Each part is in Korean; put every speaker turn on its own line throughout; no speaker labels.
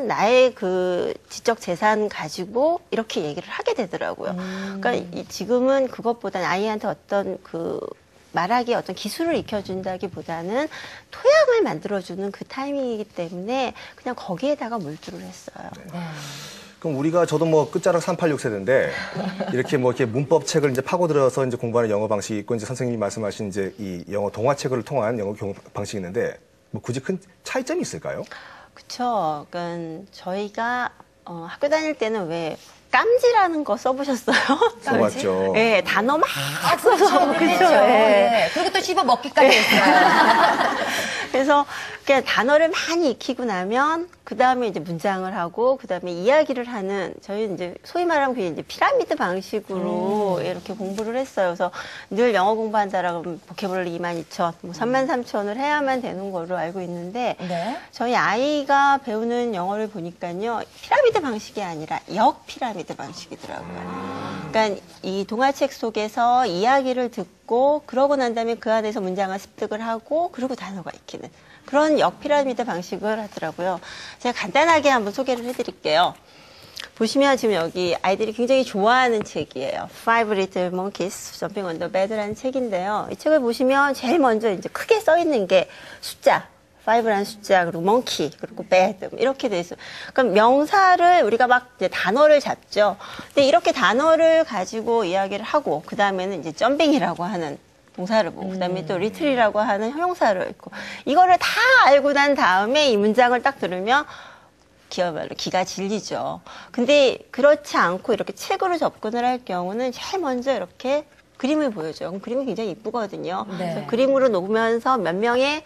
아이는 나의 그 지적 재산 가지고 이렇게 얘기를 하게 되더라고요. 그러니까 지금은 그것보다는 아이한테 어떤 그 말하기에 어떤 기술을 익혀준다기보다는 토양을 만들어주는 그 타이밍이기 때문에 그냥 거기에다가 몰두를 했어요.
네. 그럼 우리가 저도 뭐 끝자락 386 세대인데 이렇게 뭐 이렇게 문법 책을 이제 파고들어서 이제 공부하는 영어 방식이 있고 이제 선생님이 말씀하신 이제 이 영어 동화책을 통한 영어 교육 방식이 있는데 뭐 굳이 큰 차이점이 있을까요?
그렇죠. 그러니까 저희가 학교 다닐 때는 왜 깜지라는 거 써보셨어요?
써봤죠.
네, 단어 막 써서 그렇죠.
네. 그리고 또 씹어 먹기까지 했어요.
그래서 그냥 단어를 많이 익히고 나면 그 다음에 이제 문장을 하고 그 다음에 이야기를 하는 저희는 이제 소위 말하면 그게 이제 피라미드 방식으로 이렇게 공부를 했어요. 그래서 늘 영어 공부한다라고 하면 보캐블러리 22,000, 뭐 33,000을 해야만 되는 걸로 알고 있는데
네.
저희 아이가 배우는 영어를 보니까요 피라미드 방식이 아니라 역 피라미드 방식이더라고요. 그러니까 이 동화책 속에서 이야기를 듣고 그러고 난 다음에 그 안에서 문장을 습득을 하고 그리고 단어가 익히는 그런 역피라미드 방식을 하더라고요. 제가 간단하게 한번 소개를 해드릴게요. 보시면 지금 여기 아이들이 굉장히 좋아하는 책이에요. Five Little Monkeys Jumping on the Bed라는 책인데요. 이 책을 보시면 제일 먼저 이제 크게 써 있는 게 숫자. 5라는 숫자, 그리고 monkey, 그리고 bed, 이렇게 돼 있어요. 그럼 명사를 우리가 막 이제 단어를 잡죠. 근데 이렇게 단어를 가지고 이야기를 하고, 그 다음에는 이제 jumping이라고 하는 동사를 보고, 그 다음에 또 little이라고 하는 형용사를 읽고, 이거를 다 알고 난 다음에 이 문장을 딱 들으면 기어말로 기가 질리죠. 근데 그렇지 않고 이렇게 책으로 접근을 할 경우는 제일 먼저 이렇게 그림을 보여줘요. 그럼 그림이 굉장히 이쁘거든요.
네.
그래서 그림으로 놓으면서 몇 명의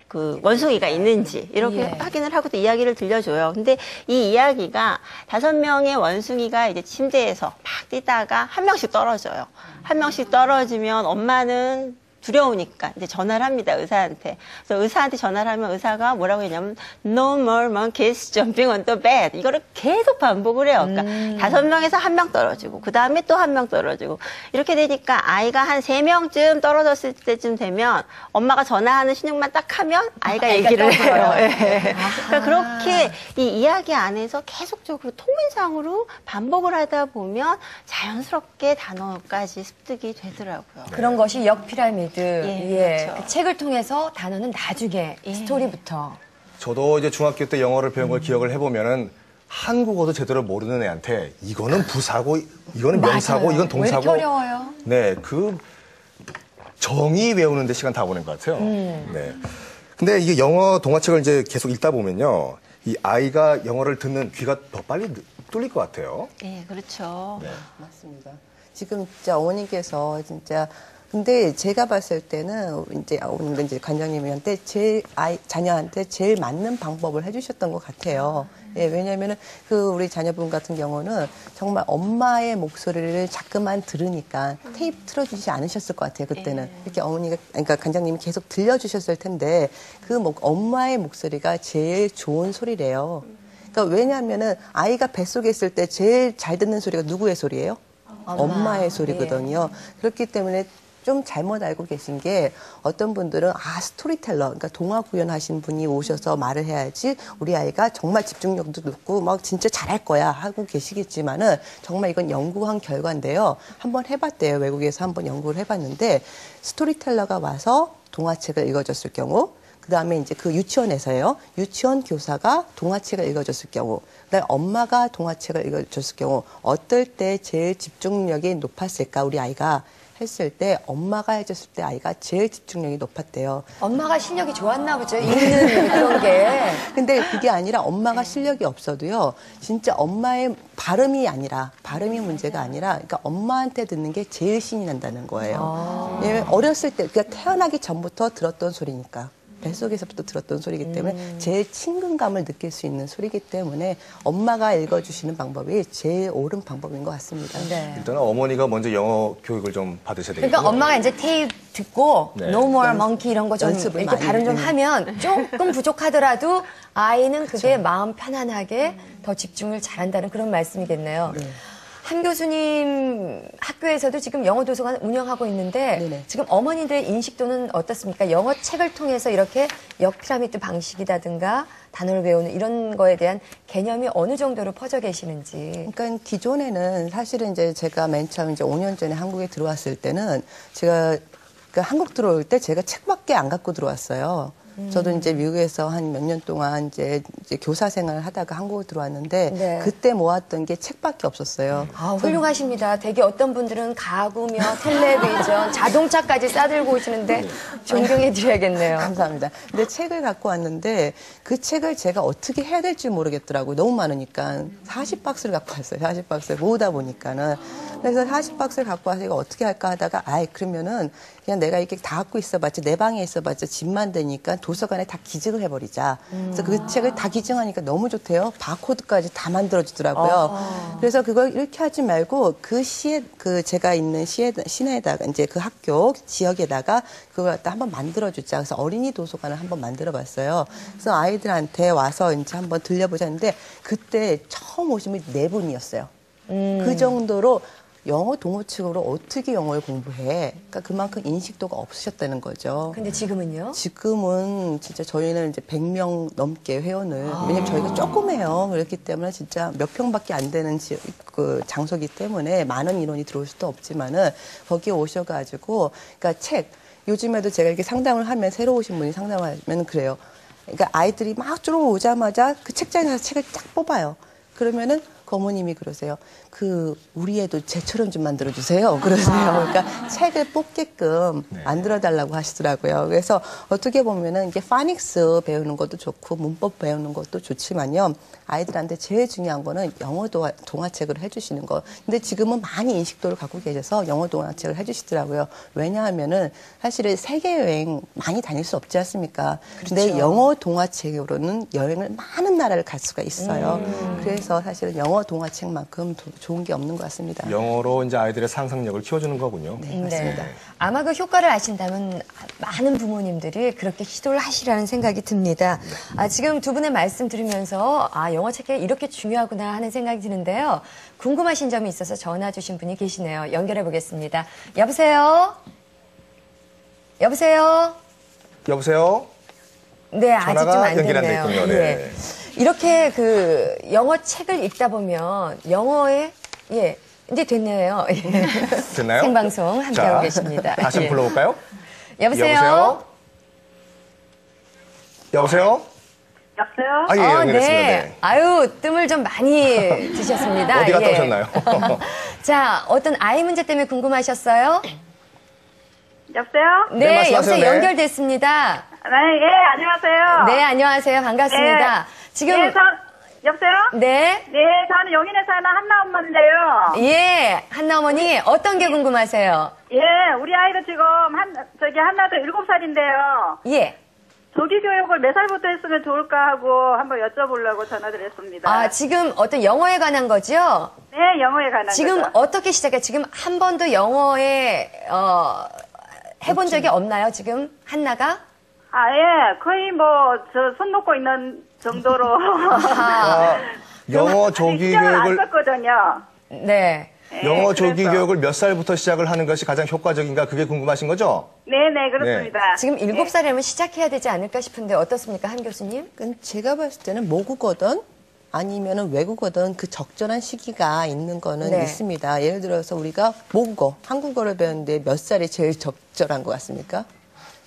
그 원숭이가 있는지 이렇게
예.
확인을 하고 또 이야기를 들려줘요. 근데 이 이야기가 5명의 원숭이가 이제 침대에서 막 뛰다가 한 명씩 떨어져요. 한 명씩 떨어지면 엄마는 두려우니까 이제 전화를 합니다, 의사한테. 그래서 의사한테 전화를 하면 의사가 뭐라고 했냐면 No more monkeys jumping on the bed. 이거를 계속 반복을 해요. 그러니까 5명에서 1명 떨어지고 그 다음에 또 1명 떨어지고 이렇게 되니까 아이가 한 3명쯤 떨어졌을 때쯤 되면 엄마가 전화하는 신용만 딱 하면 아이가 얘기를 해요. 네. 그러니까 그렇게 이 이야기 안에서 계속적으로 통문상으로 반복을 하다 보면 자연스럽게 단어까지 습득이 되더라고요.
그런 것이 역피라미드.
예, 그렇죠.
그 책을 통해서 단어는 나중에
예.
스토리부터.
저도 이제 중학교 때 영어를 배운 걸 기억을 해보면은 한국어도 제대로 모르는 애한테 이거는 부사고, 이거는 명사고,
맞아요.
이건 동사고.
왜 이렇게 어려워요?
네, 그 정의 외우는데 시간 다 보낸 것 같아요. 네. 근데 이게 영어 동화책을 이제 계속 읽다 보면요, 이 아이가 영어를 듣는 귀가 더 빨리 뚫릴 것 같아요.
네, 그렇죠.
네.
맞습니다. 지금 진짜 어머니께서 진짜 근데 제가 봤을 때는 이제 오늘 이제 관장님한테 자녀한테 제일 맞는 방법을 해주셨던 것 같아요. 예, 왜냐하면은 그 우리 자녀분 같은 경우는 정말 엄마의 목소리를 자꾸만 들으니까 테이프 틀어주지 않으셨을 것 같아요. 그때는 이렇게 어머니가 그러니까 관장님이 계속 들려주셨을 텐데 그 엄마의 목소리가 제일 좋은 소리래요. 그러니까 왜냐하면은 아이가 뱃속에 있을 때 제일 잘 듣는 소리가 누구의 소리예요? 엄마의 소리거든요. 그렇기 때문에 좀 잘못 알고 계신 게 어떤 분들은 스토리텔러, 그러니까 동화 구연하신 분이 오셔서 말을 해야지 우리 아이가 정말 집중력도 높고 막 진짜 잘할 거야 하고 계시겠지만은 정말 이건 연구한 결과인데요. 한번 해봤대요. 외국에서 한번 연구를 해봤는데 스토리텔러가 와서 동화책을 읽어줬을 경우 그 다음에 이제 그 유치원에서요. 유치원 교사가 동화책을 읽어줬을 경우, 그다음에 엄마가 동화책을 읽어줬을 경우, 어떨 때 제일 집중력이 높았을까, 우리 아이가 했을 때 엄마가 해줬을 때 아이가 제일 집중력이 높았대요.
엄마가 실력이 좋았나 보죠. 읽는 그런 게.
근데 그게 아니라 엄마가 실력이 없어도요. 진짜 엄마의 발음이 문제가 아니라 그러니까 엄마한테 듣는 게 제일 신이 난다는 거예요. 왜냐면 어렸을 때 그러니까 태어나기 전부터 들었던 소리니까. 뱃속에서부터 들었던 소리이기 때문에 제일 친근감을 느낄 수 있는 소리이기 때문에 엄마가 읽어주시는 방법이 제일 옳은 방법인 것 같습니다.
네.
일단은 어머니가 먼저 영어 교육을 좀 받으셔야 되겠고요.
그러니까 엄마가 이제 테이프 듣고
네.
No more monkey 이런 거 좀
연습을
이렇게
많이
발음 좀 하면 조금 부족하더라도 아이는 그게 마음 편안하게 더 집중을 잘한다는 그런 말씀이겠네요.
네.
한 교수님 학교에서도 지금 영어 도서관 운영하고 있는데
네네.
지금 어머니들의 인식도는 어떻습니까? 영어 책을 통해서 이렇게 역피라미드 방식이라든가 단어를 배우는 이런 거에 대한 개념이 어느 정도로 퍼져 계시는지.
그러니까 기존에는 사실은 이제 제가 맨 처음 이제 5년 전에 한국에 들어왔을 때는 제가 그러니까 한국 들어올 때 제가 책밖에 안 갖고 들어왔어요. 저도 이제 미국에서 한 몇 년 동안 이제 교사 생활을 하다가 한국에 들어왔는데
네.
그때 모았던 게 책밖에 없었어요.
아, 훌륭하십니다. 되게 어떤 분들은 가구며 텔레비전, 자동차까지 싸들고 오시는데 존경해 드려야겠네요.
감사합니다. 근데 책을 갖고 왔는데 그 책을 제가 어떻게 해야 될지 모르겠더라고요. 너무 많으니까. 40박스를 갖고 왔어요. 40박스를 모으다 보니까는. 그래서 40박스를 갖고 와서 이거 어떻게 할까 하다가 그러면은 그냥 내가 이렇게 다 갖고 있어봤자 내 방에 있어봤자 집만 되니까 도서관에 다 기증을 해버리자. 그래서 그 책을 다 기증하니까 너무 좋대요. 바코드까지 다 만들어주더라고요. 그래서 그걸 이렇게 하지 말고 그 시에 그 제가 있는 시내에다가 이제 그 학교 지역에다가 그걸 갖다 한번 만들어주자. 그래서 어린이 도서관을 한번 만들어봤어요. 그래서 아이들한테 와서 이제 한번 들려보자는데 그때 처음 오신 분이 4분이었어요. 그 정도로 영어 동호책으로 어떻게 영어를 공부해? 그러니까 그만큼 인식도가 없으셨다는 거죠.
근데 지금은요?
지금은 진짜 저희는 이제 100명 넘게 회원을, 왜냐면 저희가 조그매요. 그렇기 때문에 진짜 몇 평밖에 안 되는 그 장소기 때문에 많은 인원이 들어올 수도 없지만은 거기에 오셔가지고, 그러니까 책, 요즘에도 제가 이렇게 상담을 하면, 새로 오신 분이 상담을 하면 그래요. 그러니까 아이들이 막 들어오자마자 그 책장에 가서 책을 쫙 뽑아요. 그러면은 어머님이 그러세요. 우리 애도 쟤처럼 좀 만들어주세요. 그러세요. 그러니까 책을 뽑게끔 만들어달라고 하시더라고요. 그래서 어떻게 보면은 이게 파닉스 배우는 것도 좋고 문법 배우는 것도 좋지만요. 아이들한테 제일 중요한 거는 영어 동화책을 해주시는 거. 근데 지금은 많이 인식도를 갖고 계셔서 영어 동화책을 해주시더라고요. 왜냐하면은 사실은 세계 여행 많이 다닐 수 없지 않습니까? 근데 영어 동화책으로는 여행을 많은 나라를 갈 수가 있어요. 그래서 사실은 영어 동화책만큼 좋은 게 없는 것 같습니다.
영어로 이제 아이들의 상상력을 키워주는 거군요.
네, 맞습니다.
아마 그 효과를 아신다면 많은 부모님들이 그렇게 시도를 하시라는 생각이 듭니다. 지금 두 분의 말씀 들으면서 영어 책이 이렇게 중요하구나 하는 생각이 드는데요. 궁금하신 점이 있어서 전화 주신 분이 계시네요. 연결해 보겠습니다. 여보세요? 여보세요?
여보세요?
네, 아직 좀
전화가
안
연결 안 돼
됐네요.
있군요. 네.
예. 이렇게 그 영어 책을 읽다 보면 영어에 이제 됐네요.
됐나요?
생방송 함께하고 계십니다.
다시 한번 불러볼까요?
여보세요?
여보세요?
여보세요?
아, 예, 연결했습니다.
네. 아유, 뜸을 좀 많이 드셨습니다.
어디 갔다 오셨나요?
자, 어떤 아이 문제 때문에 궁금하셨어요?
여보세요?
네,
네,
말씀하세요.
여보세요.
네.
연결됐습니다.
네, 예, 안녕하세요.
네, 안녕하세요. 반갑습니다. 지금
여보세요?
네.
네, 저는 용인에 사는 한나 엄마인데요.
예, 한나 어머니 어떤 게 궁금하세요?
예, 우리 아이도 지금 한나도 7살인데요.
예.
조기 교육을 몇 살부터 했으면 좋을까 하고 한번 여쭤보려고 전화드렸습니다.
지금 어떤 영어에 관한 거죠?
네, 영어에 관한
지금
거죠.
어떻게 시작해? 지금 한 번도 영어에 해본 적이 없나요? 지금 한나가?
예, 거의 손 놓고 있는 정도로.
영어 조기
시작을 안
교육을
썼거든요.
네.
영어 조기
그래서.
교육을 몇 살부터 시작을 하는 것이 가장 효과적인가 그게 궁금하신 거죠?
네네, 그렇습니다.
지금 7살이면 시작해야 되지 않을까 싶은데 어떻습니까, 한 교수님?
그러니까 제가 봤을 때는 모국어든 아니면은 외국어든 그 적절한 시기가 있는 거는
네.
있습니다. 예를 들어서 우리가 모국어, 한국어를 배우는데 몇 살이 제일 적절한 것 같습니까?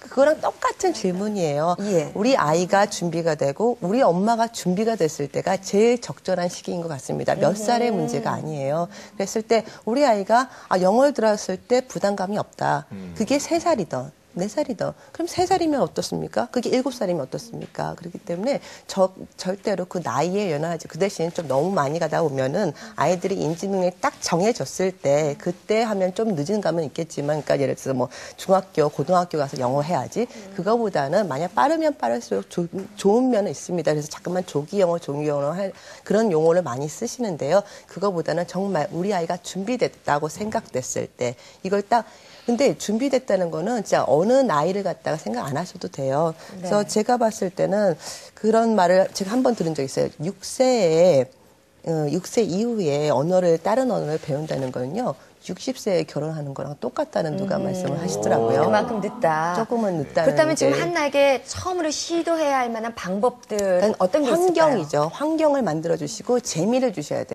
그거랑 똑같은 질문이에요.
예.
우리 아이가 준비가 되고 우리 엄마가 준비가 됐을 때가 제일 적절한 시기인 것 같습니다. 몇 살의 문제가 아니에요. 그랬을 때 우리 아이가 영어를 들었을 때 부담감이 없다. 그게 3살이든 4살이든 그럼 3살이면 어떻습니까? 그게 7살이면 어떻습니까? 그렇기 때문에 절대로 그 나이에 연하지 그 대신 좀 너무 많이 가다 보면은 아이들이 인지 능력이 딱 정해졌을 때 그때 하면 좀 늦은 감은 있겠지만 그러니까 예를 들어서 중학교, 고등학교 가서 영어 해야지 그거보다는 만약 빠르면 빠를수록 좋은 면은 있습니다. 그래서 자꾸만 조기 영어, 종이 영어 그런 용어를 많이 쓰시는데요. 그거보다는 정말 우리 아이가 준비됐다고 생각됐을 때 이걸 딱 근데 준비됐다는 거는 진짜 어느 나이를 갖다가 생각 안 하셔도 돼요. 그래서 제가 봤을 때는 그런 말을 제가 한 번 들은 적 있어요. 6세 이후에 다른 언어를 배운다는 거는요. 60세에 결혼하는 거랑 똑같다는 누가 말씀을 하시더라고요.
그만큼 늦다.
조금은 늦다.
그렇다면 지금 한나에게 처음으로 시도해야 할 만한 방법들은 어떤 게 있을까요?
환경이죠. 환경을 만들어 주시고 재미를 주셔야 돼요.